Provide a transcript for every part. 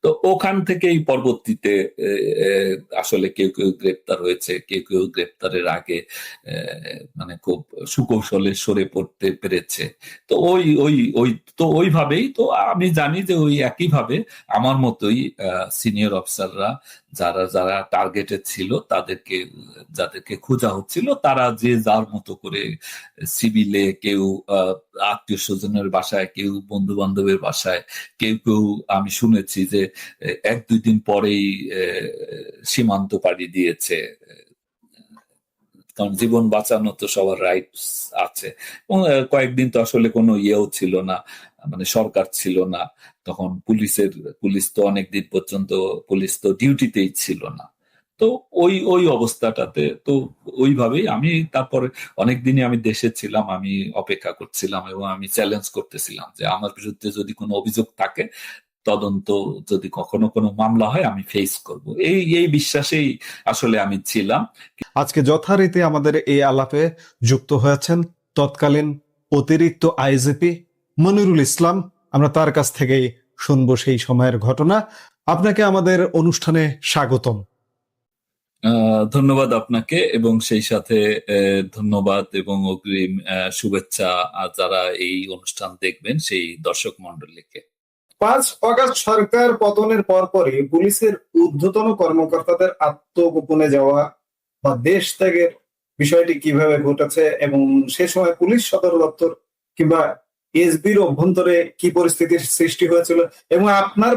তো ওখান থেকেই পরবর্তীতে আসলে কেউ কেউ গ্রেপ্তার হয়েছে, কেউ কেউ গ্রেপ্তারের আগে মানে খুব সুকৌশলে সরে পড়তে পেরেছে। তো ওই ওই ওই তো ওইভাবেই তো আমি জানি যে ওই একইভাবে আমার মতোই সিনিয়র অফিসাররা যারা যারা টার্গেটে ছিল তাদেরকে, যাদেরকে খোঁজা হচ্ছিল, তারা যে যার মতো করে সিভিলে, কেউ আত্মীয় স্বজনের বাসায়, কেউ বন্ধু বান্ধবের বাসায়, কেউ কেউ আমি শুনেছি যে 1-2 দিন পরেই সীমান্ত পাড়ি দিয়েছে। কারণ জীবন বাঁচানো তো সবার রাইটস আছে। এবং কয়েকদিন তো আসলে কোনো ইয়েও ছিল না, মানে সরকার ছিল না তখন। পুলিশ তো অনেকদিন পর্যন্ত পুলিশ তো ডিউটিতেই ছিল না। তো ওই ওই অবস্থাটাতে তো ওইভাবেই আমি তারপরে অনেকদিনই আমি দেশে ছিলাম, আমি অপেক্ষা করছিলাম এবং আমি চ্যালেঞ্জ করতেছিলাম যে আমার বিরুদ্ধে যদি কোনো অভিযোগ থাকে, তদন্ত যদি কখনো কোনো মামলা হয়, আমি ফেস করব। এই এই বিশ্বাসেই আসলে আমি ছিলাম। আজকে যথারীতি আমাদের এই আলাপে যুক্ত হয়েছেন তৎকালীন অতিরিক্ত আইজিপি মনিরুল ইসলাম। আমরা তার কাছ থেকেই শুনবো সেই সময়ের ঘটনা। আপনাকে আমাদের অনুষ্ঠানে স্বাগতম। ধন্যবাদ আপনাকে, এবং সেই সাথে ধন্যবাদ এবং অগ্রিম শুভেচ্ছা যারা এই অনুষ্ঠান দেখবেন সেই দর্শক মন্ডলীকে। 5 অগাস্ট সরকার পতনের পরপরই পুলিশের ঊর্ধ্বতন কর্মকর্তাদের আত্মগোপনে যাওয়া বা দেশ ত্যাগের বিষয়টি কিভাবে ঘটেছে এবং সে সময় পুলিশ সদর দপ্তর কিংবা এসবির অভ্যন্তরে কি পরিস্থিতির সৃষ্টি হয়েছিল, এবং আপনার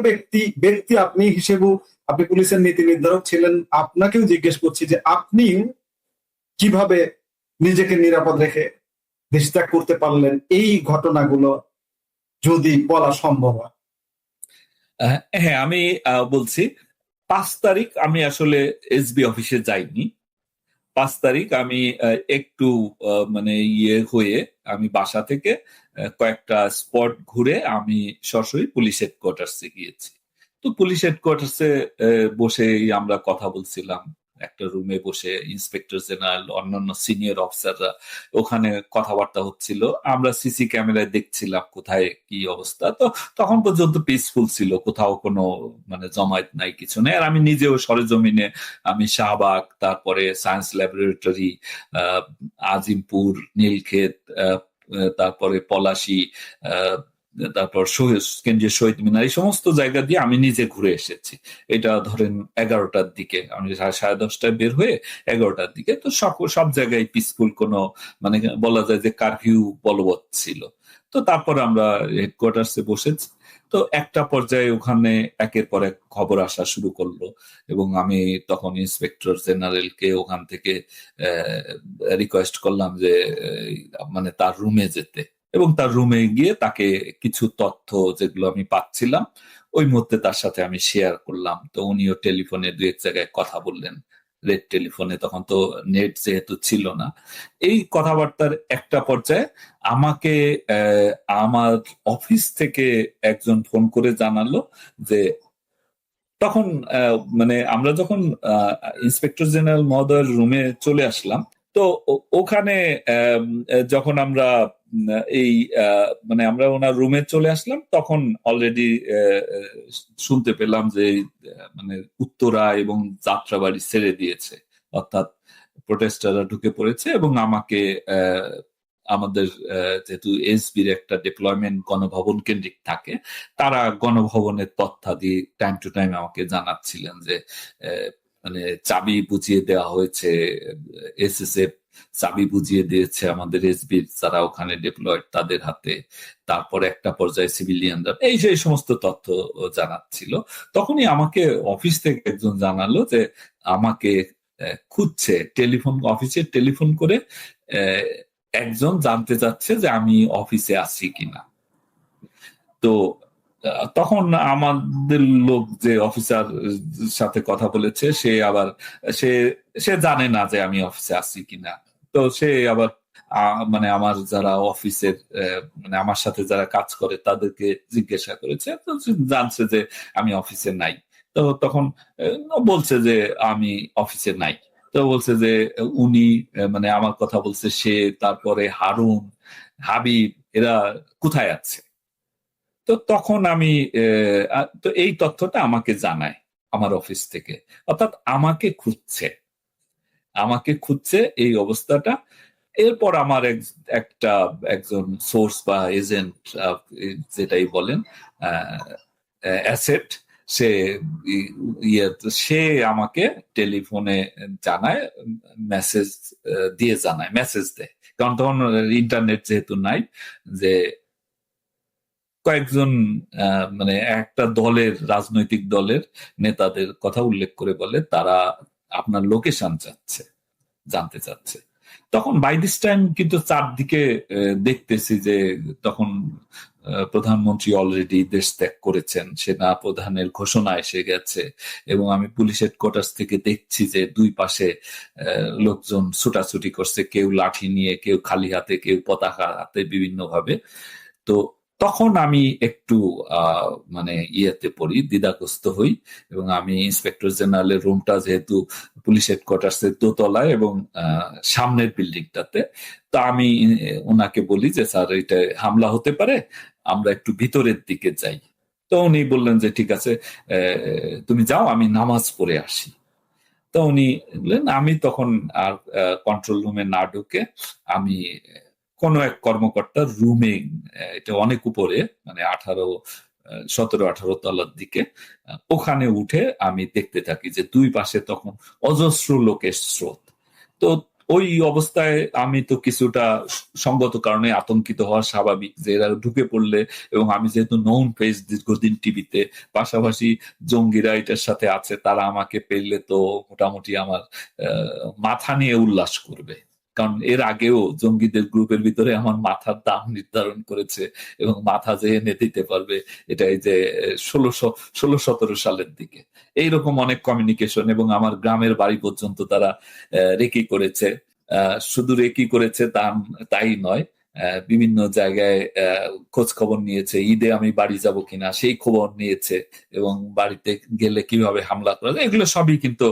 ব্যক্তি আপনি হিসেবেও, আপনি পুলিশের নীতি নির্ধারক ছিলেন, আপনাকেও জিজ্ঞেস করছি যে আপনি কিভাবে নিজেকে নিরাপদ রেখে দেশ ত্যাগ করতে পারলেন, এই ঘটনাগুলো যদি বলা সম্ভব হয়। হ্যাঁ, আমি বলছি। 5 তারিখ আমি আসলে এসবি অফিসে যাইনি। 5 তারিখ আমি একটু মানে ইয়ে হয়ে আমি বাসা থেকে কয়েকটা স্পট ঘুরে আমি সরাসরি পুলিশ হেডকোয়ার্টার্সে গিয়েছি। তো পুলিশ হেডকোয়ার্টার্সে বসেই আমরা কথা বলছিলাম, একটা রুমে বসে ইন্সপেক্টর জেনারেল, অন্যান্য সিনিয়র অফিসাররা ওখানে কথাবার্তা হচ্ছিল। আমরা সিসি ক্যামেরায় দেখছিলাম কোথায় কি অবস্থা। তো তখন পর্যন্ত পিসফুল ছিল, কোথাও কোনো মানে জমায়েত নাই, কিছু নেই। আর আমি নিজেও সরেজমিনে আমি শাহবাগ, তারপরে সায়েন্স ল্যাবরেটরি, আজিমপুর, নীলক্ষেত, তারপরে পলাশী, তারপর কেন্দ্রীয় শহীদ মিনার, এই সমস্ত জায়গা দিয়ে আমি নিজে ঘুরে এসেছি। এটা ধরেন 11টার দিকে, আমি 10:30টায় বের হয়ে 11টার দিকে। তো সব জায়গায় পিসফুল, কোনো মানে বলা যায় যে কারফিউ বলবৎ ছিল। তো তারপর আমরা হেডকোয়ার্টার্সে বসেছি। তো একটা পর্যায়ে ওখানে একের পর এক খবর আসা শুরু করলো, এবং আমি তখন ইন্সপেক্টর জেনারেলকে ওখান থেকে রিকোয়েস্ট করলাম যে মানে তার রুমে যেতে, এবং তার রুমে গিয়ে তাকে কিছু তথ্য যেগুলো আমি পাচ্ছিলাম ওই মুহূর্তে তার সাথে আমি শেয়ার করলাম। তো উনিও টেলিফোনে 2-1 জায়গায় কথা বললেন, রেড টেলিফোনে, তখন তো নেট যেহেতু ছিল না। এই কথাবার্তার একটা পর্যায়ে আমাকে আমার অফিস থেকে একজন ফোন করে জানালো যে তখন মানে আমরা যখন ইন্সপেক্টর জেনারেল মহোদয়ের রুমে চলে আসলাম, তো ওখানে যখন আমরা এই মানে আমরা ওনার রুমে চলে আসলাম, তখন অলরেডি শুনতে পেলাম যে মানে উত্তরা এবং যাত্রাবাড়ি ছেড়ে দিয়েছে, অর্থাৎ প্রোটেস্টাররা ঢুকে পড়েছে। এবং আমাকে আমাদের যেহেতু এসবির একটা ডিপ্লয়মেন্ট গণভবন কেন্দ্রিক থাকে, তারা গণভবনের তথ্যাদি টাইম টু টাইম আমাকে জানাচ্ছিলেন যে মানে চাবি বুঝিয়ে দেওয়া হয়েছে, এসএসএফ চাবি বুঝিয়ে দিয়েছে আমাদের এসবির যারা ওখানে ডিপ্লয়েড তাদের হাতে। তারপর একটা পর্যায়ে সিভিলিয়ানরা, এই যে সমস্ত তথ্য জানাচ্ছিল। তখনই আমাকে অফিস থেকে একজন জানালো যে আমাকে খুঁজছে, অফিসে টেলিফোন করে একজন জানতে চাচ্ছে যে আমি অফিসে আছি কিনা। তো তখন আমাদের লোক যে অফিসার সাথে কথা বলেছে, সে আবার সে সে জানে না যে আমি অফিসে আছি কিনা। তো সে আবার মানে আমার যারা অফিসের মানে আমার সাথে যারা কাজ করে তাদেরকে জিজ্ঞাসা করেছে, তো জানছে যে আমি অফিসে নাই। তো তখন বলছে যে আমি অফিসে নাই। তো বলছে যে উনি মানে আমার কথা বলছে সে, তারপরে হারুন, হাবিব, এরা কোথায় আছে। তো তখন আমি তো এই তথ্যটা আমাকে জানায় আমার অফিস থেকে, অর্থাৎ আমাকে খুঁজছে এই অবস্থাটা। এরপর আমার একজন সোর্স বা এজেন্ট, যেটাই বলেন, অ্যাসেট, সে ইয়ে সে আমাকে টেলিফোনে জানায়, মেসেজ দিয়ে জানায়, মেসেজ দেয়। কারণ তখন ইন্টারনেট যেহেতু নাই, যে কয়েকজন মানে একটা রাজনৈতিক দলের নেতাদের কথা উল্লেখ করে বলে তারা আপনার লোকেশন জানতে চাচ্ছে। তখন বাই দিস টাইম কিন্তু চারদিকে দেখতেছি যে তখন প্রধানমন্ত্রী অলরেডি দেশ ত্যাগ করেছেন, সেনা প্রধানের ঘোষণা এসে গেছে, এবং আমি পুলিশ হেডকোয়ার্টার্স থেকে দেখছি যে দুই পাশে লোকজন ছুটাছুটি করছে, কেউ লাঠি নিয়ে, কেউ খালি হাতে, কেউ পতাকা হাতে, বিভিন্ন ভাবে। তো তখন আমি একটু মানে ইয়েতে পড়ি, দ্বিধাগ্রস্ত হই, এবং আমি ইন্সপেক্টর জেনারেলের রুমটা যেহেতু পুলিশ হেডকোয়ার্টার্স এর দোতলায় এবং সামনের বিল্ডিংটাতে, তো আমি ওনাকে বলি যে স্যার, এটা হামলা হতে পারে, আমরা একটু ভিতরের দিকে যাই। তো উনি বললেন যে ঠিক আছে, তুমি যাও, আমি নামাজ পড়ে আসি। তো উনি বললেন, আমি তখন আর কন্ট্রোল রুমে না ঢুকে আমি কোন এক কর্মকর্তার রুমে, এটা অনেক উপরে, মানে 17-18 তলার দিকে, ওখানে উঠে আমি দেখতে থাকি যে দুই পাশে তখন অজস্র লোকের স্রোত। তো ওই অবস্থায় আমি তো কিছুটা সঙ্গত কারণে আতঙ্কিত হওয়া স্বাভাবিক, যে এরা ঢুকে পড়লে, এবং আমি যেহেতু নৌন ফেস দীর্ঘদিন টিভিতে, পাশাপাশি জঙ্গিরা এটার সাথে আছে, তারা আমাকে পেলে তো মোটামুটি আমার মাথা নিয়ে উল্লাস করবে। কারণ এর আগেও জঙ্গিদের গ্রুপের ভিতরে আমার মাথার দাম নির্ধারণ করেছে, এবং মাথা যে এনে দিতে পারবে, এটাই যে 1617 সালের দিকে এইরকম অনেক কমিউনিকেশন, এবং আমার গ্রামের বাড়ি পর্যন্ত তারা রেকি করেছে। শুধু রেকি করেছে তাই নয়, বিভিন্ন জায়গায় খোঁজ খবর নিয়েছে, ঈদে আমি বাড়ি যাব কিনা সেই খবর নিয়েছে, এবং বাড়িতে গেলে কিভাবে হামলা করা যায়, এগুলো সবই কিন্তু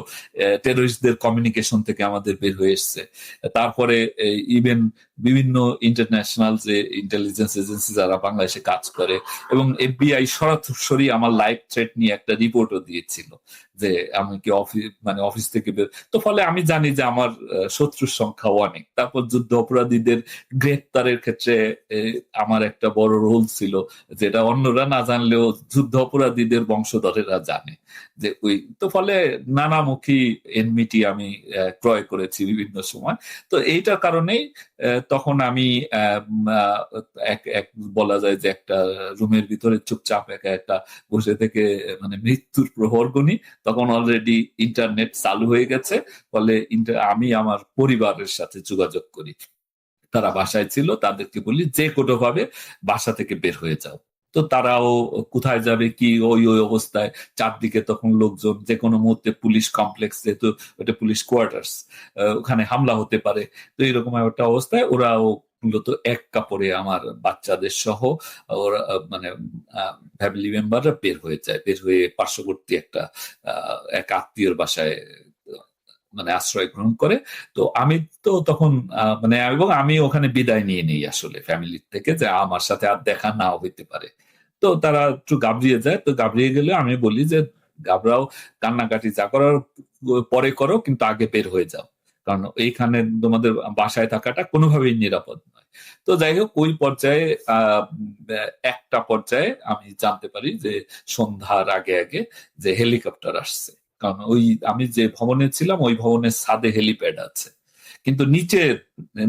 টেররিস্টদের কমিউনিকেশন থেকে আমাদের বের হয়ে এসছে। তারপরে ইভেন বিভিন্ন ইন্টারন্যাশনাল যে ইন্টেলিজেন্স এজেন্সি যারা বাংলাদেশে কাজ করে, এবং এফবিআই সরাসরি আমার লাইভ থ্রেট নিয়ে একটা রিপোর্টও দিয়েছিল যে আমি কি অফিস থেকে বের। তো ফলে আমি জানি যে আমার শত্রুর সংখ্যা অনেক। তারপর যুদ্ধ অপরাধীদের গ্রেপ্তারের ক্ষেত্রে আমার একটা বড় রোল ছিল, যেটা অন্যরা না জানলেও যুদ্ধ অপরাধীদের বংশধরেরা জানে, যে তো ফলে নানামুখী এনমিটি আমি ক্রয় করেছি বিভিন্ন সময়। তো এইটার কারণেই তখন আমি বলা যায় যে একটা রুমের ভিতরে চুপচাপ একা বসে থেকে মানে মৃত্যুর প্রহর গুনি। তখন অলরেডি ইন্টারনেট চালু হয়ে গেছে, ফলে আমি আমার পরিবারের সাথে যোগাযোগ করি। তারা বাসায় ছিল, তাদেরকে বলি যে কোনো ভাবে বাসা থেকে বের হয়ে যাও। তো তারাও কোথায় যাবে কি, ওই অবস্থায় চারদিকে তখন লোকজন, যে কোনো মুহূর্তে পুলিশ কমপ্লেক্স, যেহেতু ওটা পুলিশ কোয়ার্টার্স, ওখানে হামলা হতে পারে। তো এরকম একটা অবস্থায় ওরাও মূলত এক কাপড়ে আমার বাচ্চাদের সহ ওরা মানে ফ্যামিলি মেম্বাররা বের হয়ে পার্শ্ববর্তী এক আত্মীয়র বাসায় মানে আশ্রয় গ্রহণ করে। তো আমি তো তখন মানে, এবং আমি ওখানে বিদায় নিয়ে নিই আসলে ফ্যামিলির থেকে, যে আমার সাথে আর দেখা নাও হইতে পারে। তো তারা একটু ঘাবড়িয়ে যায়। তো ঘাবড়িয়ে গেলে আমি বলি যে ঘাবড়াও, কান্নাকাটি যা করার পরে করো, কিন্তু আগে বের হয়ে যাও, কারণ এইখানে তোমাদের বাসায় থাকাটা কোনোভাবেই নিরাপদ নয়। তো যাই হোক, ওই পর্যায়ে একটা পর্যায়ে আমি জানতে পারি যে সন্ধ্যার আগে আগে যে হেলিকপ্টার আসছে। কারণ আমি যে ভবনে ছিলাম, ওই ভবনের ছাদে হেলিপ্যাড আছে, কিন্তু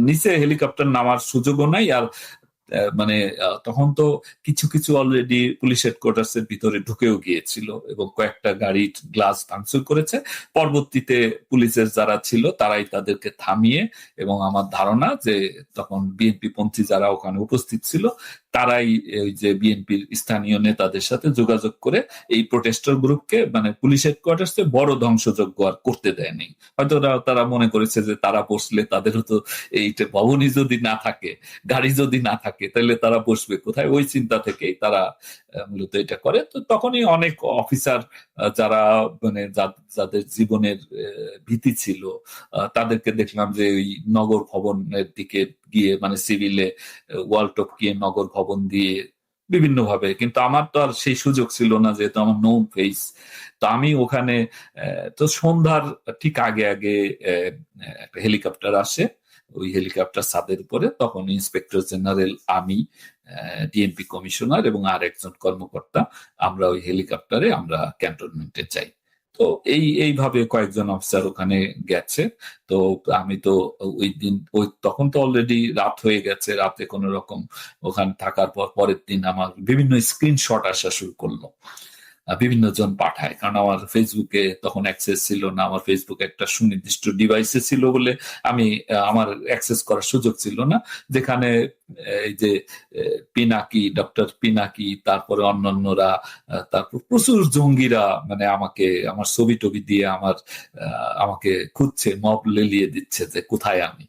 নিচে হেলিকপ্টার নামার সুযোগও নাই। আর মানে তখন তো কিছু কিছু অলরেডি পুলিশ হেডকোয়ার্টার্স এর ভিতরে ঢুকেও গিয়েছিল, এবং কয়েকটা গাড়ি গ্লাস ভাঙচুর করেছে। পরবর্তীতে পুলিশের যারা ছিল তারাই তাদেরকে থামিয়ে, এবং আমার ধারণা যে তখন বিএনপি পন্থী যারা ওখানে উপস্থিত ছিল, তারাই ওই যে বিএনপির স্থানীয় নেতাদের সাথে যোগাযোগ করে এই প্রোটেস্টার গ্রুপকে মানে পুলিশ হেডকোয়ার্টার্সে বড় ধ্বংসযজ্ঞ আর করতে দেয়নি। হয়তো তারা মনে করেছে যে তারা বসলে তাদেরও তো এইটা, ভবনই যদি না থাকে, গাড়ি যদি না থাকে, তাহলে তারা বসবে কোথায়, ওই চিন্তা থেকেই তারা মূলত এটা করে। তো তখনই অনেক অফিসার যারা মানে যাদের জীবনের ভীতি ছিল, তাদেরকে দেখলাম যে ওই নগর ভবনের দিকে গিয়ে, মানে সিভিলে ওয়াল টপকিয়ে নগর ভবন দিয়ে বিভিন্ন ভাবে, কিন্তু আমার তো আর সেই সুযোগ ছিল না, যেহেতু আমার নোন ফেস। তো আমি ওখানে তো সন্ধ্যার ঠিক আগে আগে একটা হেলিকপ্টার আসে, ওই হেলিকপ্টার ছাদের উপরে, তখন ইন্সপেক্টর জেনারেল, আমি, ডিএমপি কমিশনার এবং আর একজন কর্মকর্তা, আমরা ওই হেলিকপ্টারে আমরা ক্যান্টনমেন্টে যাই। তো এইভাবে কয়েকজন অফিসার ওখানে গেছে। তো আমি তো ওই দিন, তখন তো অলরেডি রাত হয়ে গেছে, রাতে কোনো রকম ওখানে থাকার পর পরের দিন আমার বিভিন্ন স্ক্রিনশট আসা শুরু করলো, বিভিন্ন জন পাঠায়, কারণ আমার ফেসবুকে তখন অ্যাক্সেস ছিল না, আমার ফেসবুক একটা সুনির্দিষ্ট ডিভাইসে ছিল বলে আমি আমার অ্যাক্সেস করার সুযোগ ছিল না, যেখানে এই যে পিনাকি, ডক্টর পিনাকি, তারপরে অন্যান্যরা, তারপর প্রচুর জঙ্গিরা মানে আমাকে, আমার ছবি টবি দিয়ে আমাকে খুঁজছে, মব লেলিয়ে দিচ্ছে যে কোথায় আমি।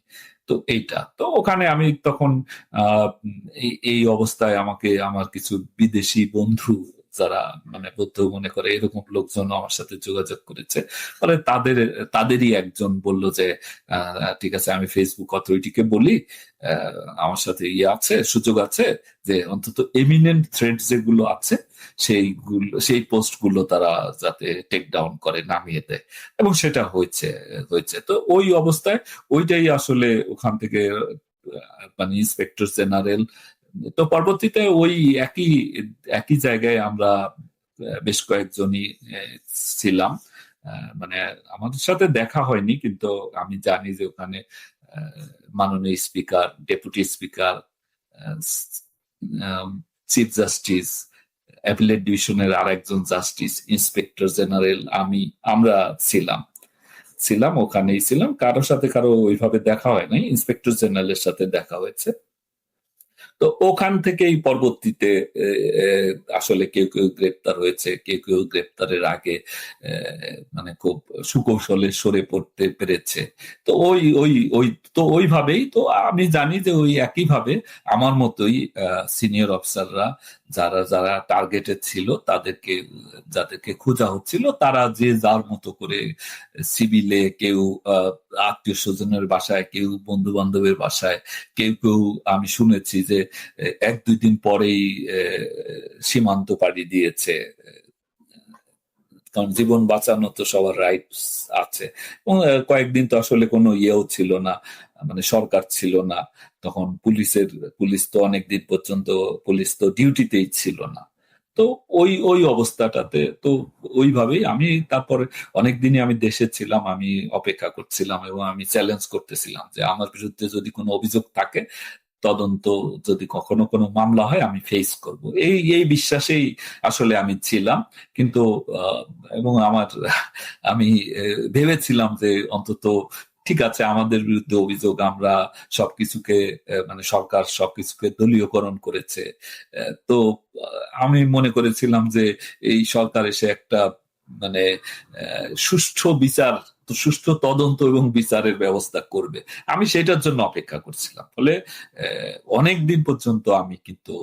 তো এইটা তো ওখানে আমি তখন এই অবস্থায় আমাকে আমার কিছু বিদেশি বন্ধু, যারা মানে বৌদ্ধ মনে করে, এরকম লোকজন আমার সাথে যোগাযোগ করেছে। ফলে তাদেরই একজন বলল যে ঠিক আছে, আমি ফেসবুক অথরিটিকে বলি, আমার সাথে আছে, সুযোগ আছে, যে অন্তত এমিনেন্ট থ্রেড যেগুলো আছে সেই পোস্ট গুলো তারা যাতে টেক ডাউন করে, নামিয়ে দেয়। এবং সেটা হয়েছে। তো ওই অবস্থায় ওইটাই আসলে ওখান থেকে মানে ইন্সপেক্টর জেনারেল, তো পরবর্তীতে ওই একই একই জায়গায় আমরা বেশ কয়েকজনই ছিলাম। মানে আমাদের সাথে দেখা হয়নি, কিন্তু আমি জানি যে ওখানে মাননীয় speaker, deputy speaker, chief justice, appellate ডিভিশনের আর একজন জাস্টিস, ইন্সপেক্টর জেনারেল, আমরা ছিলাম ওখানেই ছিলাম। কারোর সাথে কারো ওইভাবে দেখা হয় নাই, ইন্সপেক্টর জেনারেলের সাথে দেখা হয়েছে। তো ওখান থেকেই পরবর্তীতে আসলে কেউ কেউ গ্রেপ্তার হয়েছে, কেউ কেউ গ্রেপ্তারের আগে মানে খুব সুকৌশলে সরে পড়তে পেরেছে। তো ওইভাবেই তো আমি জানি যে ওই একইভাবে আমার মতোই সিনিয়র অফিসাররা, যারা যারা টার্গেটেড ছিল, যাদেরকে খোঁজা হচ্ছিল, তারা যে যার মতো করে সিভিলে, কেউ আত্মীয় স্বজনের বাসায়, কেউ বন্ধু বান্ধবের বাসায়, কেউ কেউ আমি শুনেছি যে 1-2 দিন পরেই সীমান্ত পাড়ি দিয়েছে, কারণ জীবন বাঁচানো তো সবার রাইটস আছে। এবং কয়েকদিন তো আসলে কোনো ইয়েও ছিল না, মানে সরকার ছিল না তখন, পুলিশ তো অনেকদিন পর্যন্ত পুলিশ তো ডিউটিতেই ছিল না। তো ওই অবস্থাটাতে তো ওইভাবেই আমি তারপরে অনেকদিনই আমি দেশে ছিলাম, আমি অপেক্ষা করছিলাম এবং আমি চ্যালেঞ্জ করতেছিলাম যে আমার বিরুদ্ধে যদি কোনো অভিযোগ থাকে, তদন্ত যদি কখনো কোনো মামলা হয়, আমি ফেস করব, এই বিশ্বাসেই আসলে আমি ছিলাম। কিন্তু এবং আমি ভেবেছিলাম যে অন্তত ঠিক আছে, আমাদের বিরুদ্ধে অভিযোগ, আমরা সবকিছুকে মানে সরকার সবকিছুকে দলীয়করণ করেছে। তো আমি মনে করেছিলাম যে এই সরকার এসে একটা মানে সুষ্ঠু বিচার, সুষ্ঠু তদন্ত এবং বিচারের ব্যবস্থা করবে, আমি সেটার জন্য অপেক্ষা করছিলাম। ফলে অনেক দিন পর্যন্ত আমি কিন্তু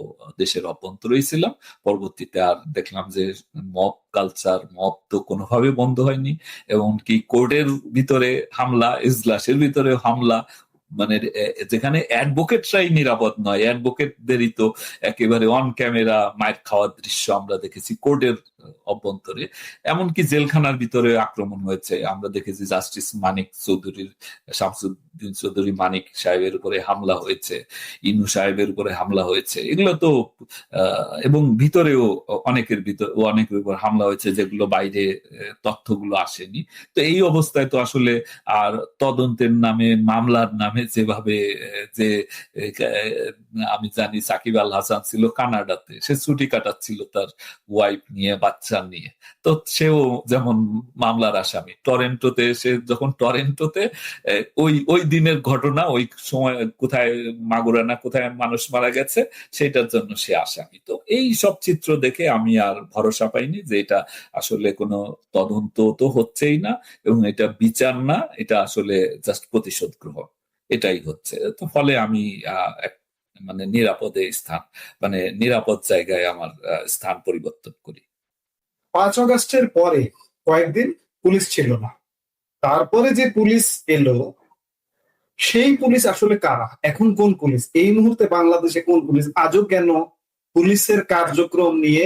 দেশের অভ্যন্তরেই ছিলাম। পরবর্তীতে আর দেখলাম যে মব তো কোনোভাবে বন্ধ হয়নি, এবং কি কোর্টের ভিতরে হামলা, এজলাসের ভিতরে হামলা, মানে যেখানে অ্যাডভোকেটরাই নিরাপদ নয়, অ্যাডভোকেটদেরই তো একেবারে অন ক্যামেরা মাইর খাওয়ার দৃশ্য আমরা দেখেছি কোর্টের অভ্যন্তরে। এমনকি জেলখানার ভিতরে আক্রমণ হয়েছে, আমরা দেখেছি জাস্টিস শামসুদ্দিন চৌধুরী মানিক সাহেবের উপরে হামলা হয়েছে, ইনু সাহেবের উপরে হামলা হয়েছে, এগুলো তো এবং ভিতরেও অনেকের উপর হামলা হয়েছে, যেগুলো বাইরে তথ্যগুলো আসেনি। তো এই অবস্থায় তো আসলে আর তদন্তের নামে, মামলার নামে যেভাবে যে আমি জানি সাকিব আল হাসান ছিল কানাডাতে, সে ছুটি কাটাচ্ছিল তার ওয়াইফ নিয়ে, বাচ্চা নিয়ে। তো সেও যেমন মামলার আসামি, যখন টরেন্টোতে ওই দিনের ঘটনা, ওই সময় কোথায় মাগুরা না কোথায় মানুষ মারা গেছে, সেটার জন্য সে আসামি। তো এই সব চিত্র দেখে আমি আর ভরসা পাইনি যে এটা আসলে কোনো তদন্ত তো হচ্ছেই না, এবং এটা বিচার না, এটা আসলে জাস্ট প্রতিশোধ গ্রহণ, এটাই হচ্ছে। তো ফলে আমি মানে নিরাপদ জায়গায় আমার স্থান পরিবর্তন করি। 5 আগস্টের পরে কয়েকদিন পুলিশ ছিল না, তারপরে যে পুলিশ এলো, সেই পুলিশ আসলে কারা? এখন কোন পুলিশ? এই মুহূর্তে বাংলাদেশে কোন পুলিশ? আজও কেন পুলিশের কার্যক্রম নিয়ে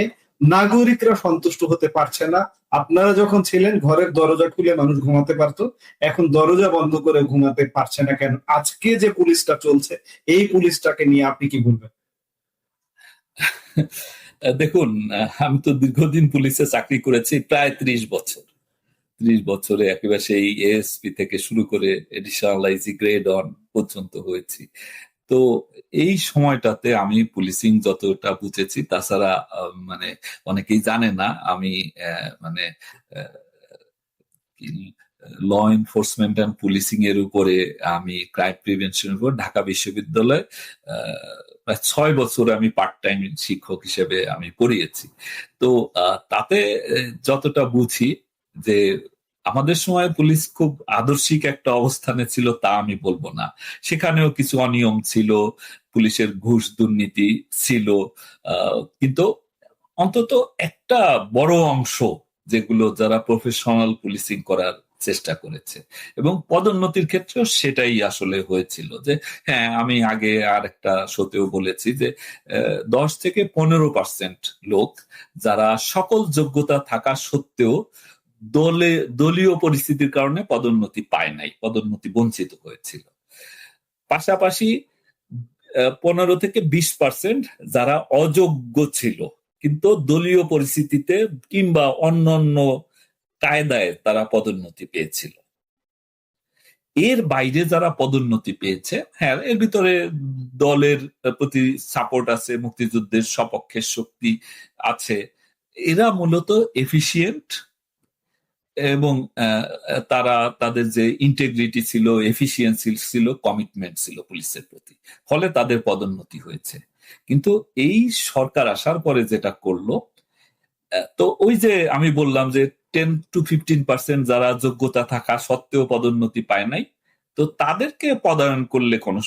নাগরিকরা সন্তুষ্ট হতে পারছে না। আপনারা যখন ছিলেন ঘরের দরজা খুলে মানুষ ঘুমাতে পারতো, এখন দরজা বন্ধ করে ঘুমাতে পারছে না কেন? আজকে যে পুলিশটা চলছে, এই পুলিশটাকে নিয়ে আপনি কি বলবেন? দেখুন, আমি তো দীর্ঘদিন পুলিশে চাকরি করেছি, প্রায় 30 বছর। 30 বছরে একেবারে সেই এএসপি থেকে শুরু করে এডিশনাল আইজি গ্রেড অন পর্যন্ত হয়েছি। তো এই সময়টাতে আমি পুলিশিং যতটা বুঝেছি, তাছাড়া মানে অনেকেই জানে না আমি মানে ল এনফোর্সমেন্ট অ্যান্ড পুলিশিং এর উপরে আমি ক্রাইম প্রিভেনশনের উপর ঢাকা বিশ্ববিদ্যালয় প্রায় 6 বছর আমি পার্ট টাইম শিক্ষক হিসেবে আমি পড়িয়েছি। তো তাতে যতটা বুঝি যে আমাদের সময় পুলিশ খুব আদর্শিক একটা অবস্থানে ছিল তা আমি বলবো না। সেখানেও কিছু অনিয়ম ছিল, পুলিশের ঘুষ দুর্নীতি ছিল, কিন্তু অন্তত একটা বড় অংশ যেগুলো যারা প্রফেশনাল পুলিশিং করার চেষ্টা করেছে, এবং পদোন্নতির ক্ষেত্রেও সেটাই আসলে হয়েছিল। যে হ্যাঁ, আমি আগে আর একটা শোতেও বলেছি যে 10 থেকে 15% লোক যারা সকল যোগ্যতা থাকা সত্ত্বেও দলীয় পরিস্থিতির কারণে পদোন্নতি পায় নাই, পদোন্নতি বঞ্চিত হয়েছিল। পাশাপাশি 15 থেকে 20% যারা অযোগ্য ছিল, কিন্তু দলীয় পরিস্থিতিতে কিংবা অন্যান্য কায়দায় তারা পদোন্নতি পেয়েছিল। এর বাইরে যারা পদোন্নতি পেয়েছে, হ্যাঁ, এর ভিতরে দলের প্রতি সাপোর্ট আছে, মুক্তিযুদ্ধের সপক্ষের শক্তি আছে, এরা মূলত এফিশিয়েন্ট এবং তারা তাদের যে ইন্টেগ্রিটি ছিল, এফিসিয়েন্সি ছিল, কমিটমেন্ট ছিল পুলিশের প্রতি, ফলে তাদের পদোন্নতি হয়েছে। কিন্তু এই সরকার আসার পরে যেটা করলো, তো ওই যে আমি বললাম যে 10 to 15% যারা যোগ্যতা থাকা সত্ত্বেও পদোন্নতি পায় নাই, তো তাদেরকে পদায়ন করলে কোনো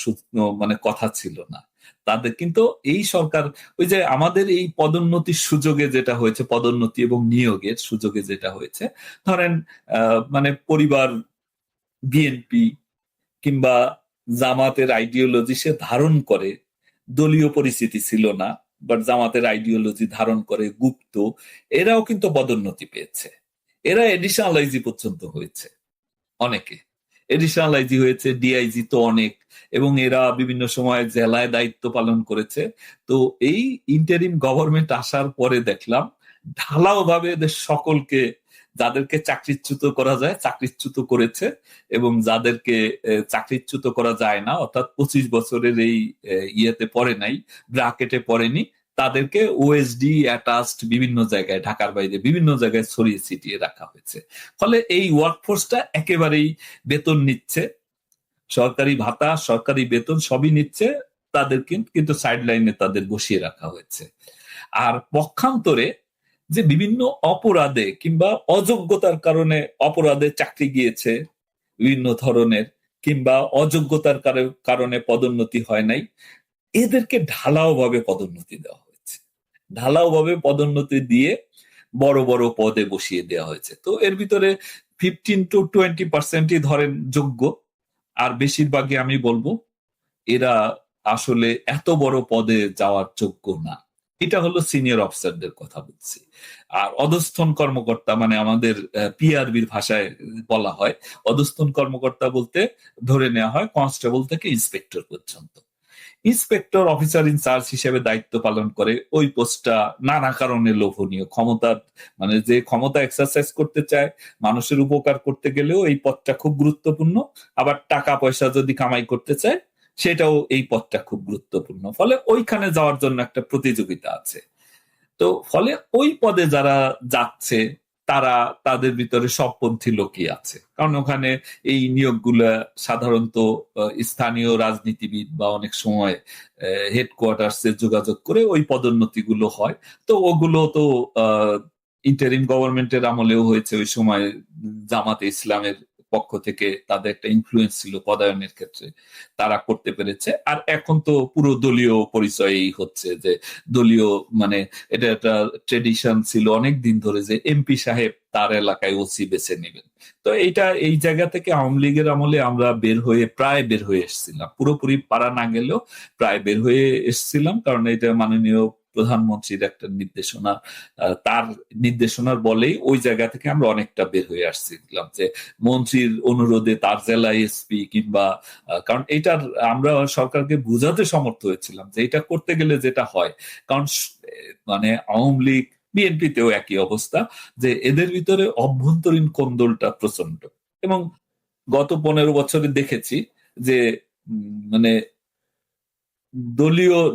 মানে কথা ছিল না তাদের। কিন্তু এই সরকার ওই যে আমাদের এই পদোন্নতির সুযোগে যেটা হয়েছে, পদোন্নতি এবং নিয়োগের সুযোগে যেটা হয়েছে, ধরেন মানে পরিবার বিএনপি কিংবা জামাতের আইডিওলজি সে ধারণ করে, দলীয় পরিস্থিতি ছিল না, বাট জামাতের আইডিওলজি ধারণ করে গুপ্ত, এরাও কিন্তু পদোন্নতি পেয়েছে। এরা এডিশনাল আইজি পর্যন্ত হয়েছে, অনেকে এডিশনাল আইজি হয়েছে, ডিআইজি তো অনেক, এবং এরা বিভিন্ন সময় জেলায় দায়িত্ব পালন করেছে। তো এই ইন্টারিম গভর্নমেন্ট আসার পরে দেখলাম ঢালাও ভাবে এদের সকলকে, যাদেরকে চাকরিচ্যুত করা যায় চাকরিচ্যুত করেছে, এবং যাদেরকে চাকরিচ্যুত করা যায় না, অর্থাৎ 25 বছরের এই ইয়েতে পড়ে নাই, ব্র্যাকেটে পড়েনি, তাদেরকে ওএসডি অ্যাটাচড বিভিন্ন জায়গায়, ঢাকার বাইরে বিভিন্ন জায়গায় ছড়িয়ে ছিটিয়ে রাখা হয়েছে। ফলে এই ওয়ার্কফোর্সটা একেবারেই বেতন নিচ্ছে, সরকারি ভাতা, সরকারি বেতন সবই নিচ্ছে, তাদের কিন্তু সাইড লাইনে তাদের বসিয়ে রাখা হয়েছে। আর পক্ষান্তরে যে বিভিন্ন অপরাধে কিংবা অযোগ্যতার কারণে অপরাধে চাকরি গিয়েছে বিভিন্ন ধরনের, কিংবা অযোগ্যতার কারণে পদোন্নতি হয় নাই, এদেরকে ঢালাও ভাবে পদোন্নতি দেওয়া হয়েছে, ঢালাও ভাবে পদোন্নতি দিয়ে বড় বড় পদে বসিয়ে দেওয়া হয়েছে। তো এর ভিতরে 15 to 20% ধরেন যোগ্য, আর বেশিরভাগই আমি বলবো এরা আসলে এত বড় পদে যাওয়ার যোগ্য না। এটা হলো সিনিয়র অফিসারদের কথা বলছি। আর অধস্থন কর্মকর্তা, মানে আমাদের পিআরবির ভাষায় বলা হয়, অধস্থন কর্মকর্তা বলতে ধরে নেওয়া হয় কনস্টেবল থেকে ইন্সপেক্টর পর্যন্ত। ইন্সপেক্টর অফিসার ইনচার্জ হিসেবে দায়িত্ব পালন করে, ওই পোস্টটা নানা কারণে লোভনীয়, ক্ষমতা মানে যে ক্ষমতা এক্সারসাইজ করতে চায়, মানুষের উপকার করতে গেলেও এই পদটা খুব গুরুত্বপূর্ণ, আবার টাকা পয়সা যদি কামাই করতে চায় সেটাও এই পদটা খুব গুরুত্বপূর্ণ। ফলে ওইখানে যাওয়ার জন্য একটা প্রতিযোগিতা আছে। তো ফলে ওই পদে যারা যাচ্ছে তারা, তাদের ভিতরে সবপন্থী লোকই আছে, কারণ ওখানে এই নিয়োগগুলা সাধারণত স্থানীয় রাজনীতিবিদ বা অনেক সময় হেডকোয়ার্টার্সে যোগাযোগ করে ওই পদোন্নতিগুলো হয়। তো ওগুলো তো ইন্টারিম গভর্নমেন্টের আমলেও হয়েছে, ওই সময় জামাতে ইসলামের পক্ষ থেকে তাদের একটা ইনফ্লুয়েন্স ছিল পদায়নের ক্ষেত্রে, তারা করতে পেরেছে। আর এখন তো পুরো দলীয় পরিচয়ই হচ্ছে, যে দলীয় মানে এটা একটা ট্রেডিশন ছিল অনেক দিন ধরে যে এমপি সাহেব তার এলাকায় ওসি বেছে নেবেন। তো এইটা এই জায়গা থেকে আওয়ামী লীগের আমলে আমরা প্রায় বের হয়ে এসেছিলাম, পুরোপুরি পারা না গেলেও প্রায় বের হয়ে এসেছিলাম, কারণ এটা মাননীয় প্রধানমন্ত্রীর একটা নির্দেশনা, তার নির্দেশনার বলেই ওই জায়গা থেকে আমরা অনেকটা বের হয়ে আসছিলাম যে মন্ত্রীর অনুরোধে তার জেলা এসপি কিংবা কারণ এটার আমরা সরকারকে বোঝাতে সমর্থ হয়েছিলাম যে এটা করতে গেলে যেটা হয়, কারণ মানে আওয়ামী লীগ বিএনপিতেও একই অবস্থা, যে এদের ভিতরে অভ্যন্তরীণ কোন্দলটা প্রচন্ড। এবং গত 15 বছরে দেখেছি যে মানে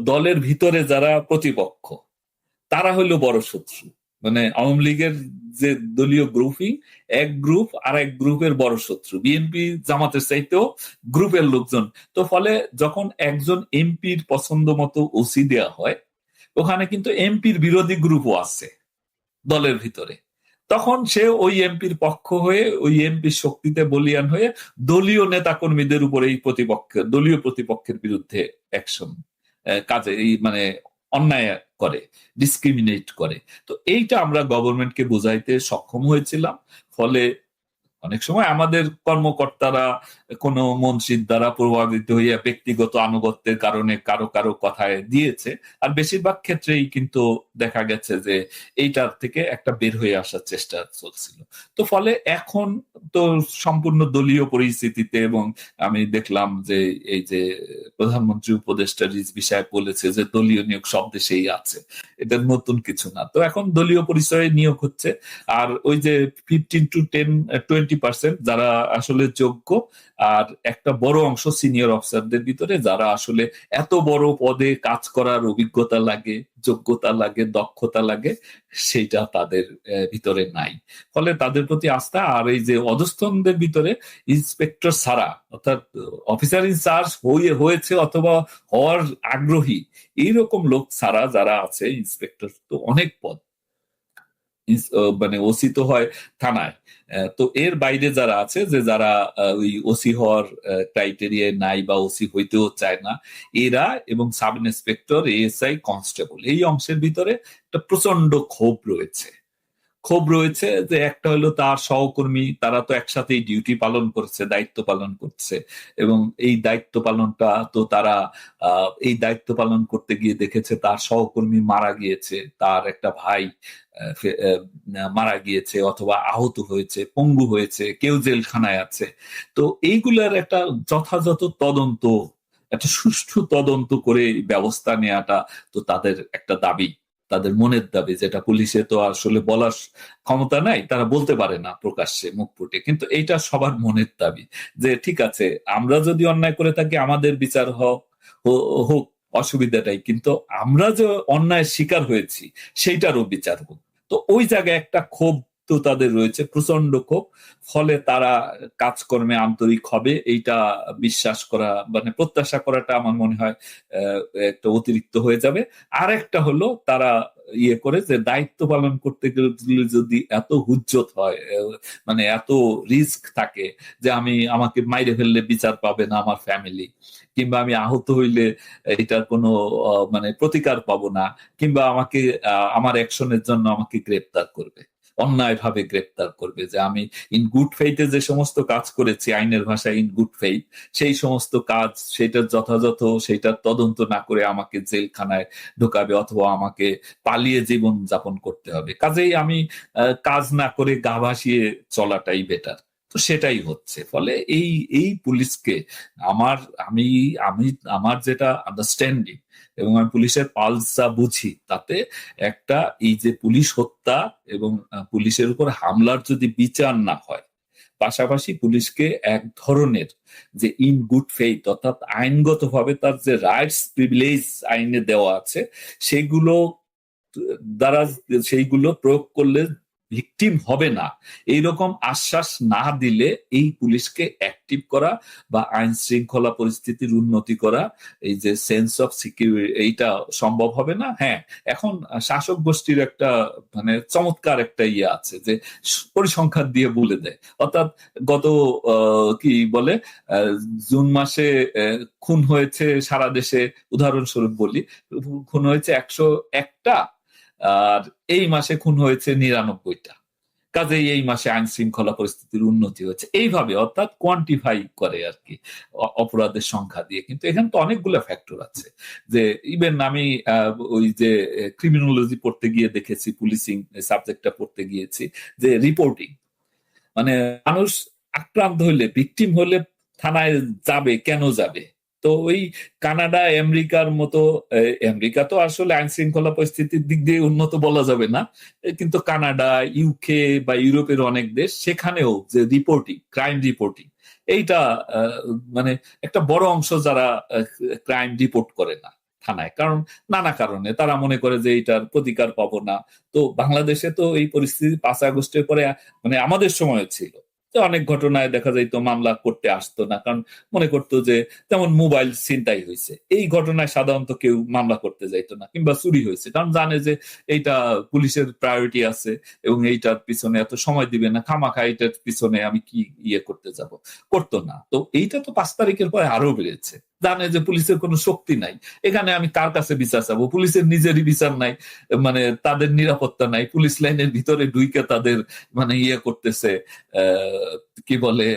দলের ভিতরে যারা প্রতিপক্ষ তারা হলো বড় শত্রু। মানে আওয়ামী লীগের যে দলীয় গ্রুপিং, এক গ্রুপ আর এক গ্রুপের বড় শত্রু, বিএনপি জামাতের চাইতেও গ্রুপের লোকজন। তো ফলে যখন একজন এমপির পছন্দ মতো ওসি দেওয়া হয়, ওখানে কিন্তু এমপির বিরোধী গ্রুপও আছে দলের ভিতরে, তখন সে ওই এমপির পক্ষ হয়ে ওই এমপির শক্তিতে বলিয়ান হয়ে দলীয় নেতাকর্মীদের উপরে এই দলীয় প্রতিপক্ষের বিরুদ্ধে অ্যাকশন কাজে এই মানে অন্যায় করে, ডিসক্রিমিনেট করে। তো এইটা আমরা গভর্নমেন্টকে বোঝাইতে সক্ষম হয়েছিলাম। ফলে অনেক সময় আমাদের কর্মকর্তারা কোনো মন্ত্রীর দ্বারা প্রভাবিত হইয়া ব্যক্তিগত আনুগত্যের কারণে কারো কারো কথায় দিয়েছে, আর বেশিরভাগ ক্ষেত্রেই কিন্তু দেখা গেছে যে এইটার থেকে একটা বের হয়ে আসার চেষ্টা চলছিল। তো ফলে এখন তো সম্পূর্ণ দলীয় পরিস্থিতিতে, এবং আমি দেখলাম যে এই যে প্রধানমন্ত্রী উপদেষ্টা রিজভী সাহেব বলেছে যে দলীয় নিয়োগ সব দেশেই আছে, এটা নতুন কিছু না। তো এখন দলীয় পরিচয়ে নিয়োগ হচ্ছে, আর ওই যে 15 to 20% যারা আসলে যোগ্য, আর একটা বড় অংশ সিনিয়র অফিসারদের ভিতরে যারা আসলে এত বড় পদে কাজ করার অভিজ্ঞতা লাগে, যোগ্যতা লাগে, দক্ষতা লাগে, সেটা তাদের ভিতরে নাই। ফলে তাদের প্রতি আস্থা, আর এই যে অধস্তনদের ভিতরে ইন্সপেক্টর ছাড়া, অর্থাৎ অফিসার ইনচার্জ হয়েছে অথবা হওয়ার আগ্রহী এইরকম লোক ছাড়া যারা আছে, ইন্সপেক্টর তো অনেক পদ, মানে ওসি তো হয় থানায়, তো এর বাইরে যারা আছে, যে যারা ওই ওসি হওয়ার ক্রাইটেরিয়ায় নাই বা ওসি হইতেও চায় না, এরা এবং সাব ইন্সপেক্টর, এএসআই, কনস্টেবল, এই অংশের ভিতরে একটা প্রচন্ড ক্ষোভ রয়েছে যে একটা হলো তার সহকর্মী, তারা তো একসাথেই ডিউটি পালন করছে, দায়িত্ব পালন করছে, এবং এই দায়িত্ব পালনটা তো তারা এই দায়িত্ব পালন করতে গিয়ে দেখেছে তার সহকর্মী মারা গিয়েছে, তার একটা ভাই মারা গিয়েছে অথবা আহত হয়েছে, পঙ্গু হয়েছে, কেউ জেলখানায় আছে। তো এইগুলার একটা যথাযথ তদন্ত, একটা সুষ্ঠু তদন্ত করে ব্যবস্থা নেওয়াটা তো তাদের একটা দাবি, তাদের মনের দাবি, যেটা পুলিশে তো আসলে বলার ক্ষমতা নাই, তারা বলতে পারে না প্রকাশ্যে মুখ ফুটে, কিন্তু এইটা সবার মনের দাবি যে ঠিক আছে, আমরা যদি অন্যায় করে থাকি আমাদের বিচার হোক, অসুবিধাটাই, কিন্তু আমরা যে অন্যায় শিকার হয়েছি সেইটারও বিচার হোক। তো ওই জায়গায় একটা ক্ষোভ তো তাদের রয়েছে, প্রচন্ড ক্ষোভ। ফলে তারা কাজকর্মে আন্তরিক হবে এইটা বিশ্বাস করা, মানে প্রত্যাশা করাটা আমার মনে হয় একটা অতিরিক্ত হয়ে যাবে। আর একটা হলো তারা ইয়ে করে যে দায়িত্ব পালন করতে গেলে যদি এত হুজ্জত হয়, মানে এত রিস্ক থাকে যে আমাকে মাইরে ফেললে বিচার পাবে না আমার ফ্যামিলি, কিংবা আমি আহত হইলে এটার কোনো মানে প্রতিকার পাবো না, কিংবা আমাকে আমার অ্যাকশনের জন্য আমাকে গ্রেপ্তার করবে, অন্যায় ভাবে গ্রেপ্তার করবে, যে আমি ইন গুড ফেইথে যে সমস্ত কাজ করেছি, আইনের ভাষায় ইন গুড ফেইথ, সেই সমস্ত কাজ সেটার যথাযথ সেটার তদন্ত না করে আমাকে জেলখানায় ঢোকাবে অথবা আমাকে পালিয়ে জীবন যাপন করতে হবে। কাজেই আমি কাজ না করে গা ভাসিয়ে চলাটাই বেটার। তো সেটাই হচ্ছে। ফলে এই পুলিশকে আমার আমি আমি আমার যেটা আন্ডারস্ট্যান্ডিং এবং আমি পুলিশের পালস যা বুঝি, তাতে একটা এই যে পুলিশ হত্যা এবং পুলিশের উপর হামলার যদি বিচার না হয়, পাশাপাশি পুলিশকে এক ধরনের যে ইন গুড ফেইথ, অর্থাৎ আইনগতভাবে তার যে রাইটস প্রিভিলেজ আইনে দেওয়া আছে সেগুলো দ্বারা সেইগুলো প্রয়োগ করলে ভিকটিম হবে না, এইরকম আশ্বাস না দিলে এই পুলিশকে অ্যাক্টিভ করা বা আইন শৃঙ্খলা পরিস্থিতির উন্নতি করা, এই যে সেন্স অফ সিকিউরিটি, এইটা সম্ভব হবে না। হ্যাঁ, এখন শাসক গোষ্ঠীর একটা মানে চমৎকার একটা ইয়ে আছে যে পরিসংখ্যান দিয়ে বলে দেয়, অর্থাৎ গত কি বলে জুন মাসে খুন হয়েছে সারা দেশে, উদাহরণস্বরূপ বলি, খুন হয়েছে 101টা, আর এই মাসে খুন হয়েছে 99টা। কাজেই এই মাসে আইন শৃঙ্খলা পরিস্থিতির উন্নতি হয়েছে, এইভাবে অর্থাৎ কোয়ান্টিফাই করে আর কি অপরাধের সংখ্যা দিয়ে। কিন্তু এখানে তো অনেকগুলো ফ্যাক্টর আছে, যে ইভেন আমি ওই যে ক্রিমিনোলজি পড়তে গিয়ে দেখেছি, পুলিশিং সাবজেক্টটা পড়তে গিয়েছি, যে রিপোর্টিং, মানে মানুষ আক্রান্ত হইলে, ভিকটিম হলে থানায় যাবে, কেন যাবে? তো ওই কানাডা আমেরিকার মতো, আমেরিকা তো আসলে আইন শৃঙ্খলা পরিস্থিতির দিক দিয়ে উন্নত বলা যাবে না, কিন্তু কানাডা, ইউকে বা ইউরোপের অনেক দেশ, সেখানেও যে রিপোর্টিং, ক্রাইম রিপোর্টিং, এইটা মানে একটা বড় অংশ যারা ক্রাইম রিপোর্ট করে না থানায়, কারণ নানা কারণে তারা মনে করে যে এইটার প্রতিকার পাবো না। তো বাংলাদেশে তো এই পরিস্থিতি 5 আগস্টের পরে, মানে আমাদের সময় ছিল, তো অনেক ঘটনায় দেখা যাইতো মামলা করতে আসতো না, কারণ মনে করতো যে, যেমন মোবাইল ছিনতাই হয়েছে, এই ঘটনায় সাধারণত কেউ মামলা করতে যাইতো না, কিংবা চুরি হয়েছে, কারণ জানে যে এইটা পুলিশের প্রায়োরিটি আছে এবং এইটার পিছনে এত সময় দিবে না, খামাখা এইটার পিছনে আমি কি ইয়ে করতে যাব, করতো না। তো এইটা তো 5 তারিখের পরে আরো বেড়েছে, জানে যে পুলিশের কোনো শক্তি নাই, এখানে আমি কার কাছে বিচার চাবো, পুলিশের নিজেরই বিচার নাই, মানে তাদের নিরাপত্তা নাই, পুলিশ লাইনের ভিতরে ঢুইকে তাদের মানে ইয়ে করতেছে, কি বলে,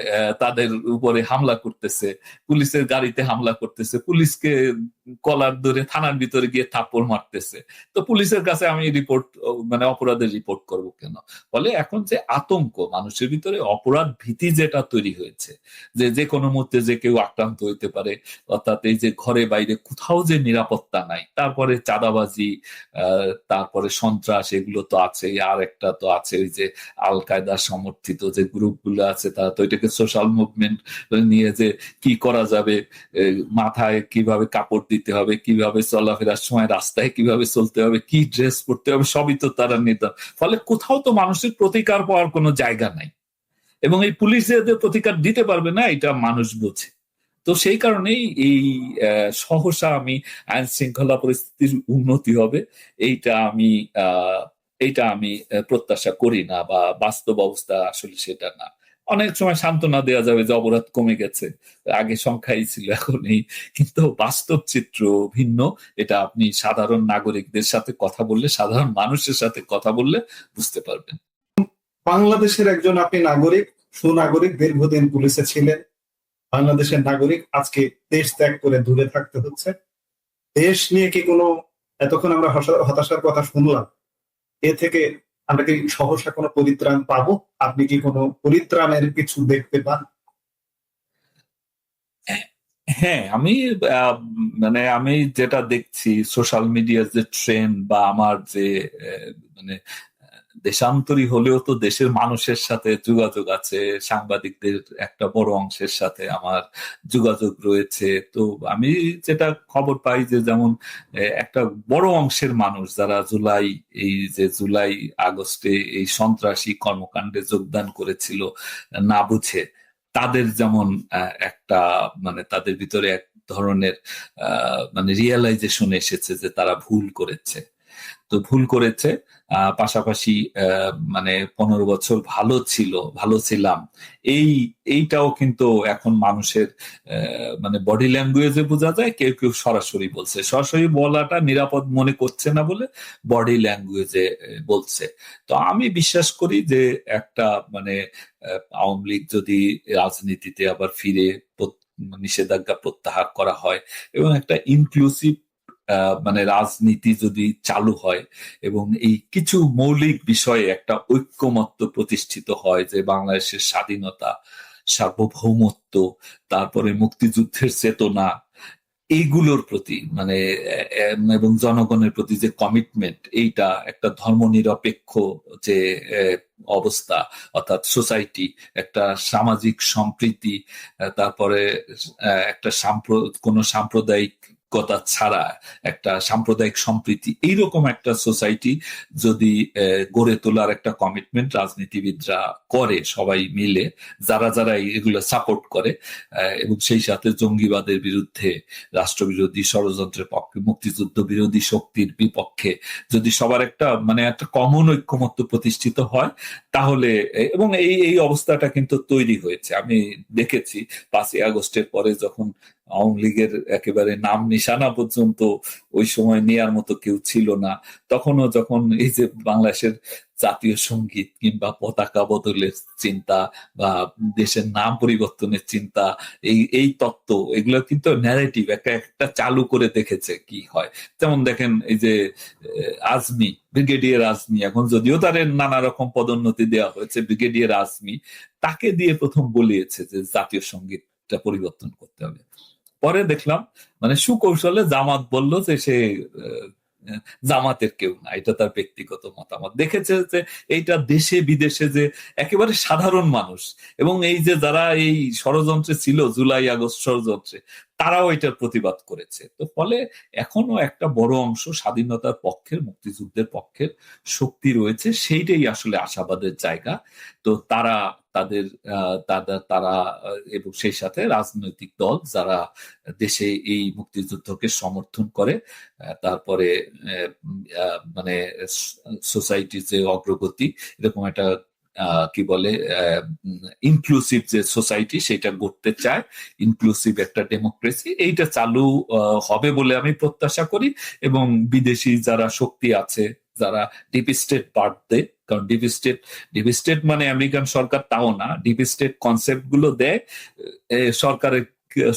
তাদের উপরে হামলা করতেছে, পুলিশের গাড়িতে হামলা করতেছে, পুলিশকে কলার ধরে থানার ভিতরে গিয়ে থাপ্পড় মারতেছে। তো পুলিশের কাছে আমি রিপোর্ট, মানে অপরাধের রিপোর্ট করব কেন? ফলে এখন যে আতঙ্ক মানুষের ভিতরে, অপরাধ ভীতি যেটা তৈরি হয়েছে, যে যে কোনো মুহূর্তে যে কেউ আক্রান্ত হইতে পারে, অর্থাৎ এই যে ঘরে বাইরে কোথাও যে নিরাপত্তা নাই, তারপরে চাঁদাবাজি, তারপরে সন্ত্রাস, এগুলো তো আছে, আর একটা তো আছে ওই যে আল কায়দা সমর্থিত যে গ্রুপগুলো আছে, তারা তো এটাকে সোশ্যাল মুভমেন্ট নিয়ে যে কি করা যাবে, মাথায় কিভাবে কাপড় দিতে হবে, কিভাবে চলাফেরার সময় রাস্তায় কিভাবে চলতে হবে, কি ড্রেস পরতে হবে, সবই তো তারা নির্ধারণ। ফলে কোথাও তো মানুষের প্রতিকার পাওয়ার কোনো জায়গা নাই, এবং এই পুলিশ যে প্রতিকার দিতে পারবে না, এটা মানুষ বোঝে। তো সেই কারণেই এই সহসা আমি আইন শৃঙ্খলা পরিস্থিতির উন্নতি হবে, এইটা আমি প্রত্যাশা করি না, বা বাস্তব অবস্থা আসলে সেটা না। অনেক সময় সান্ত্বনা দেওয়া যাবে যে অপরাধ কমে গেছে, আগে সংখ্যাই ছিল এখন এই, কিন্তু বাস্তব চিত্র ভিন্ন। এটা আপনি সাধারণ নাগরিকদের সাথে কথা বললে, সাধারণ মানুষের সাথে কথা বললে বুঝতে পারবেন। বাংলাদেশের একজন আপনি নাগরিক, সুনাগরিক, দীর্ঘদিন পুলিশে ছিলেন, বাংলাদেশের নাগরিক, আজকে দেশ ত্যাগ করে দূরে থাকতে হচ্ছে। দেশ নিয়ে কি কোনো, এতক্ষণ আমরা হতাশার কথা শুনলাম, এ থেকে আমরা কি সহসা কোনো পরিত্রাণ পাবো? আপনি কি কোনো পরিত্রাণের কিছু দেখতে পান? হ্যাঁ, আমি মানে আমি যেটা দেখছি সোশ্যাল মিডিয়ার যে ট্রেন্ড, বা আমার যে মানে দেশান্তরী হলেও তো দেশের মানুষের সাথে যোগাযোগ আছে, সাংবাদিকদের একটা বড় অংশের সাথে আমার যোগাযোগ রয়েছে। তো আমি যেটা খবর পাই যে, যেমন একটা বড় অংশের মানুষ যারা জুলাই আগস্টে এই সন্ত্রাসী কর্মকাণ্ডে যোগদান করেছিল না বুঝে, তাদের যেমন একটা মানে তাদের ভিতরে এক ধরনের মানে রিয়েলাইজেশন এসেছে যে তারা ভুল করেছে। তো ভুল করেছে, পাশাপাশি মানে 15 বছর ভালো ছিলাম, এইটাও কিন্তু এখন মানুষের মানে বডি ল্যাঙ্গুয়েজে বোঝা যায়। কেউ কেউ সরাসরি বলছে, সরাসরি বলাটা নিরাপদ মনে করছে না বলে বডি ল্যাঙ্গুয়েজে বলছে। তো আমি বিশ্বাস করি যে একটা মানে আওয়ামী লীগ যদি রাজনীতিতে আবার ফিরে নিষেধাজ্ঞা প্রত্যাহার করা হয়, এবং একটা ইনক্লুসিভ মানে রাজনীতি যদি চালু হয়, এবং এই কিছু মৌলিক বিষয়ে একটা ঐক্যমত্য প্রতিষ্ঠিত হয়, যে বাংলাদেশের স্বাধীনতা, সার্বভৌমত্ব, তারপরে মুক্তিযুদ্ধের চেতনা, এইগুলোর প্রতি মানে এবং জনগণের প্রতি যে কমিটমেন্ট, এইটা একটা ধর্মনিরপেক্ষ যে অবস্থা, অর্থাৎ সোসাইটি, একটা সামাজিক সম্প্রীতি, তারপরে একটা কোনো সাম্প্রদায়িকতা ছাড়া একটা সাম্প্রদায়িক সম্প্রীতি, এইরকম একটা সোসাইটি যদি গড়ে তোলার একটা কমিটমেন্ট রাজনীতিবিদরা করে, সবাই মিলে, যারা যারা এগুলো সাপোর্ট করে, এবং সেই সাথে জঙ্গিবাদের বিরুদ্ধে, রাষ্ট্রবিরোধী ষড়যন্ত্রের পক্ষে, মুক্তিযুদ্ধ বিরোধী শক্তির বিপক্ষে যদি সবার একটা মানে একটা কমন ঐক্যমত্য প্রতিষ্ঠিত হয়, তাহলে, এবং এই অবস্থাটা কিন্তু তৈরি হয়েছে। আমি দেখেছি 5ই আগস্টের পরে যখন আওয়ামী লীগের একেবারে নাম নিশানা পর্যন্ত ওই সময় নেয়ার মতো কেউ ছিল না। তখনও যখন এই যে বাংলাদেশের জাতীয় সঙ্গীত কিংবা পতাকা বদলের চিন্তা বা দেশের নাম পরিবর্তনের চিন্তা, এই তত্ত্ব, এগুলো কিন্তু ন্যারেটিভ একটা চালু করে দেখেছে কি হয়। যেমন দেখেন এই যে আজমি, ব্রিগেডিয়ার আজমি, এখন যদিও তার নানা রকম পদোন্নতি দেওয়া হয়েছে, ব্রিগেডিয়ার আজমি তাকে দিয়ে প্রথম বলিয়েছে যে জাতীয় সঙ্গীতটা পরিবর্তন করতে হবে। পরে দেখলাম মানে সুকৌশলে জামাত বলল যে সে জামাতের কেউ না, এটা তার ব্যক্তিগত মতামত। দেখেছে যে এইটা দেশে বিদেশে যে একেবারে সাধারণ মানুষ এবং এই যে যারা এই ষড়যন্ত্রে ছিল, জুলাই আগস্ট ষড়যন্ত্রে, তারাও এটার প্রতিবাদ করেছে। তো ফলে এখনো একটা বড় অংশ স্বাধীনতার পক্ষের, মুক্তিযুদ্ধের পক্ষের শক্তি রয়েছে, সেইটাই আসলে আশাবাদের জায়গা। তো তারা তাদের তারা এবং সেই সাথে রাজনৈতিক দল যারা দেশে এই মুক্তিযুদ্ধকে সমর্থন করে, তারপরে মানে সোসাইটির যে অগ্রগতি, এরকম একটা কি বলে ইনক্লুসিভ যে সোসাইটি সেটা গড়তে চায়, ইনক্লুসিভ একটা ডেমোক্রেসি, এইটা চালু হবে বলে আমি প্রত্যাশা করি। এবং বিদেশি যারা শক্তি আছে, যারা ডিপ স্টেট বাদ দেয়, কারণ ডিপ স্টেট মানে আমেরিকান সরকার তাও না, ডিপ স্টেট কনসেপ্ট গুলো দেয়,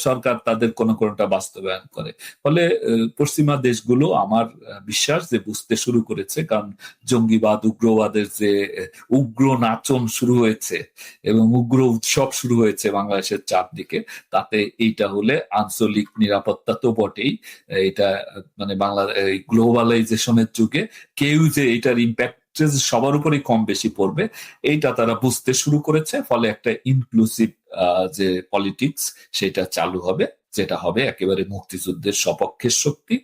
সরকার তাদের কোনটা বাস্তবায়ন করে। ফলে পশ্চিমা দেশগুলো আমার বিশ্বাস যে বুঝতে শুরু করেছে, কারণ জঙ্গিবাদ, উগ্রবাদের যে উগ্র নাচন শুরু হয়েছে এবং উগ্র উৎসব শুরু হয়েছে বাংলাদেশের চারদিকে, তাতে এইটা হলে আঞ্চলিক নিরাপত্তা তো বটেই, এটা মানে গ্লোবালাইজেশনের যুগে কেউ যে এটার ইম্প্যাক্ট সবার উপরেই কম বেশি পড়বে, এইটা তারা বুঝতে শুরু করেছে। ফলে একটা ইনক্লুসিভ যে পলিটিক্স সেটা চালু হবে, যেটা হবে একেবারে মুক্তিযুদ্ধের সপক্ষের শক্তি,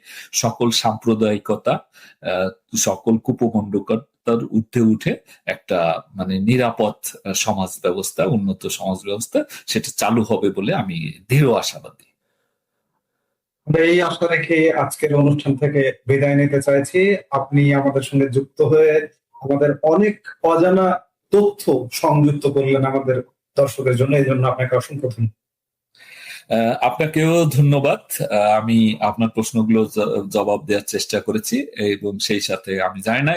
সকল সাম্প্রদায়িকতা, সকল কুপমণ্ডকতার ঊর্ধ্বে উঠে একটা মানে নিরাপদ সমাজ ব্যবস্থা, উন্নত সমাজ ব্যবস্থা, সেটা চালু হবে বলে আমি দৃঢ় আশাবাদী। আমরা এই আশা রেখে আজকের অনুষ্ঠান থেকে বিদায় নিতে চাইছি। আপনি আমাদের সঙ্গে যুক্ত হয়ে আমাদের অনেক অজানা তথ্য সংযুক্ত করলেন আমাদের দর্শকের জন্য, এই জন্য আপনাকে অসংখ্য ধন্যবাদ। আপনাকেও ধন্যবাদ। আমি আপনার প্রশ্নগুলো জবাব দেওয়ার চেষ্টা করেছি এবং সেই সাথে আমি জানি না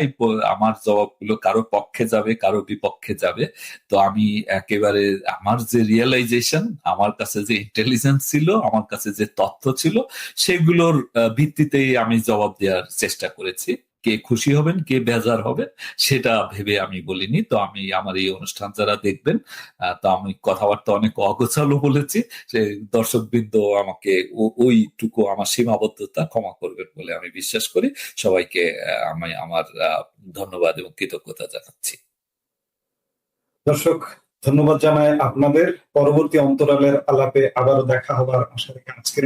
আমার জবাবগুলো কারো পক্ষে যাবে কারো বিপক্ষে যাবে। তো আমি একেবারে আমার যে রিয়েলাইজেশন, আমার কাছে যে ইন্টেলিজেন্স ছিল, আমার কাছে যে তথ্য ছিল, সেগুলোর ভিত্তিতেই আমি জবাব দেওয়ার চেষ্টা করেছি। কে খুশি হবেন, কে বেজার হবেন, সেটা ভেবে আমি বলিনি। তো আমি আমার এই অনুষ্ঠান যারা দেখবেন, তো আমি কথাবার্তা অনেক অগোছালো বলেছি, যে দর্শকবৃন্দ আমাকে ওইটুকু আমার সীমাবদ্ধতা ক্ষমা করবেন বলে আমি বিশ্বাস করি। সবাইকে আমি আমার ধন্যবাদ এবং কৃতজ্ঞতা জানাচ্ছি। দর্শক, ধন্যবাদ জানাই আপনাদের। পরবর্তী অন্তরালের আলাপে আবারও দেখা হবার আশা রেখে আজকের